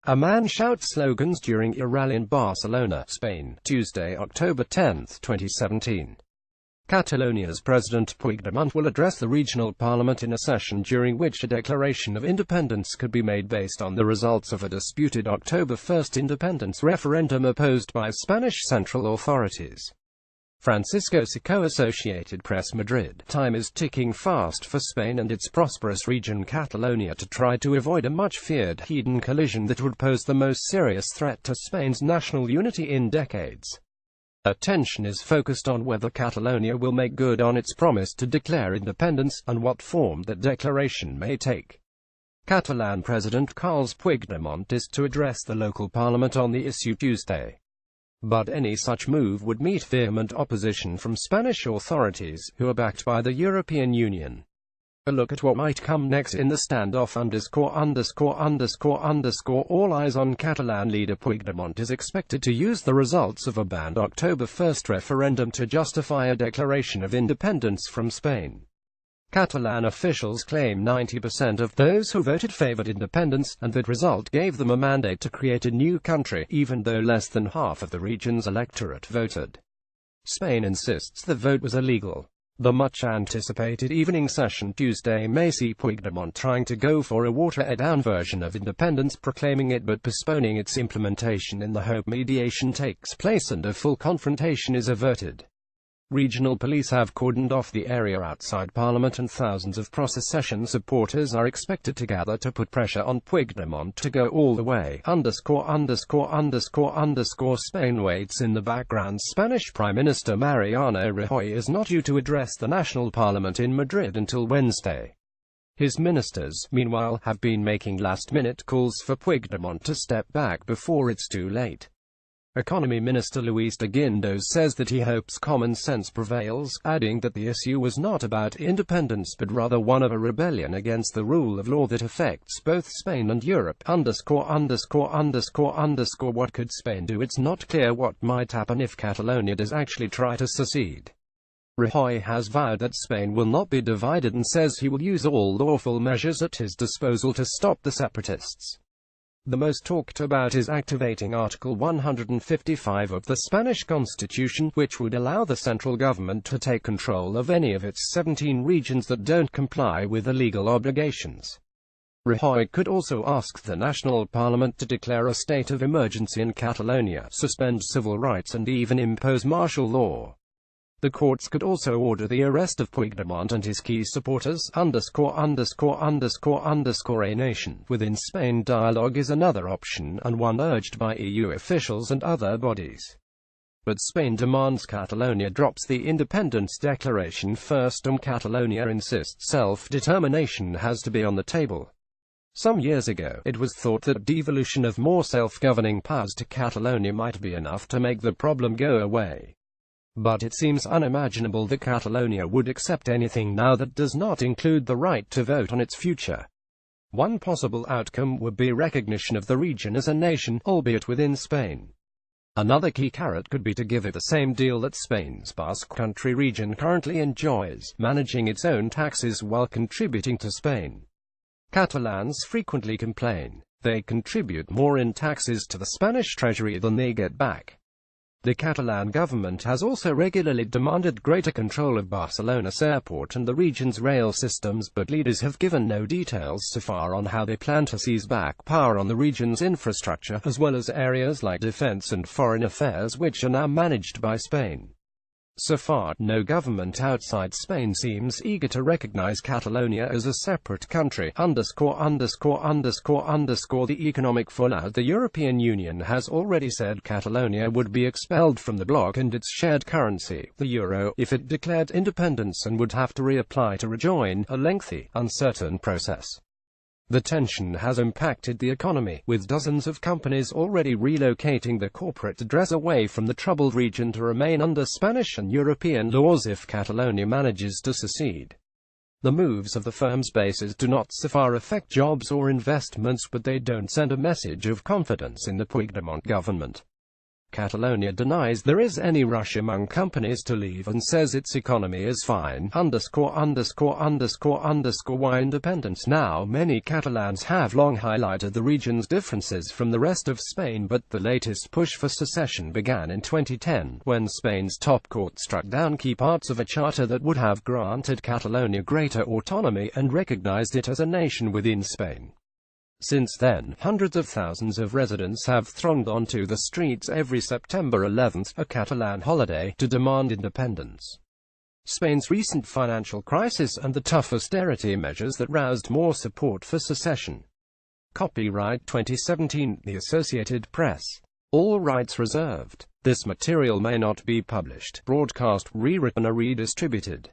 A man shouts slogans during a rally in Barcelona, Spain, Tuesday, October 10, 2017. Catalonia's President Puigdemont will address the regional parliament in a session during which a declaration of independence could be made based on the results of a disputed October 1 independence referendum opposed by Spanish central authorities. Francisco Seco, Associated Press, Madrid. Time is ticking fast for Spain and its prosperous region Catalonia to try to avoid a much-feared head-on collision that would pose the most serious threat to Spain's national unity in decades. Attention is focused on whether Catalonia will make good on its promise to declare independence, and what form that declaration may take. Catalan President Carles Puigdemont is to address the local parliament on the issue Tuesday. But any such move would meet vehement opposition from Spanish authorities, who are backed by the European Union. A look at what might come next in the standoff ______. All eyes on Catalan leader Puigdemont is expected to use the results of a banned October 1 referendum to justify a declaration of independence from Spain. Catalan officials claim 90% of those who voted favored independence, and that result gave them a mandate to create a new country, even though less than half of the region's electorate voted. Spain insists the vote was illegal. The much-anticipated evening session Tuesday may see Puigdemont trying to go for a watered-down version of independence, proclaiming it but postponing its implementation in the hope mediation takes place and a full confrontation is averted. Regional police have cordoned off the area outside Parliament, and thousands of pro-secession supporters are expected to gather to put pressure on Puigdemont to go all the way. Spain waits in the background. Spanish Prime Minister Mariano Rajoy is not due to address the national parliament in Madrid until Wednesday. His ministers, meanwhile, have been making last-minute calls for Puigdemont to step back before it's too late. Economy Minister Luis de Guindos says that he hopes common sense prevails, adding that the issue was not about independence but rather one of a rebellion against the rule of law that affects both Spain and Europe. What could Spain do? It's not clear what might happen if Catalonia does actually try to secede. Rajoy has vowed that Spain will not be divided and says he will use all lawful measures at his disposal to stop the separatists. The most talked about is activating Article 155 of the Spanish Constitution, which would allow the central government to take control of any of its 17 regions that don't comply with the legal obligations. Rajoy could also ask the national parliament to declare a state of emergency in Catalonia, suspend civil rights and even impose martial law. The courts could also order the arrest of Puigdemont and his key supporters. A nation within Spain dialogue is another option, and one urged by EU officials and other bodies. But Spain demands Catalonia drops the independence declaration first, and Catalonia insists self-determination has to be on the table. Some years ago, it was thought that devolution of more self-governing powers to Catalonia might be enough to make the problem go away. But it seems unimaginable that Catalonia would accept anything now that does not include the right to vote on its future. One possible outcome would be recognition of the region as a nation, albeit within Spain. Another key carrot could be to give it the same deal that Spain's Basque Country region currently enjoys, managing its own taxes while contributing to Spain. Catalans frequently complain they contribute more in taxes to the Spanish treasury than they get back. The Catalan government has also regularly demanded greater control of Barcelona's airport and the region's rail systems, but leaders have given no details so far on how they plan to seize back power on the region's infrastructure, as well as areas like defense and foreign affairs, which are now managed by Spain. So far, no government outside Spain seems eager to recognize Catalonia as a separate country. The economic fallout. The European Union has already said Catalonia would be expelled from the bloc and its shared currency, the euro, if it declared independence, and would have to reapply to rejoin, a lengthy, uncertain process. The tension has impacted the economy, with dozens of companies already relocating their corporate address away from the troubled region to remain under Spanish and European laws if Catalonia manages to secede. The moves of the firms' bases do not so far affect jobs or investments, but they don't send a message of confidence in the Puigdemont government. Catalonia denies there is any rush among companies to leave and says its economy is fine. Why independence now? Many Catalans have long highlighted the region's differences from the rest of Spain, but the latest push for secession began in 2010, when Spain's top court struck down key parts of a charter that would have granted Catalonia greater autonomy and recognized it as a nation within Spain. Since then, hundreds of thousands of residents have thronged onto the streets every September 11th, a Catalan holiday, to demand independence. Spain's recent financial crisis and the tough austerity measures that roused more support for secession. Copyright 2017, The Associated Press. All rights reserved. This material may not be published, broadcast, rewritten or redistributed.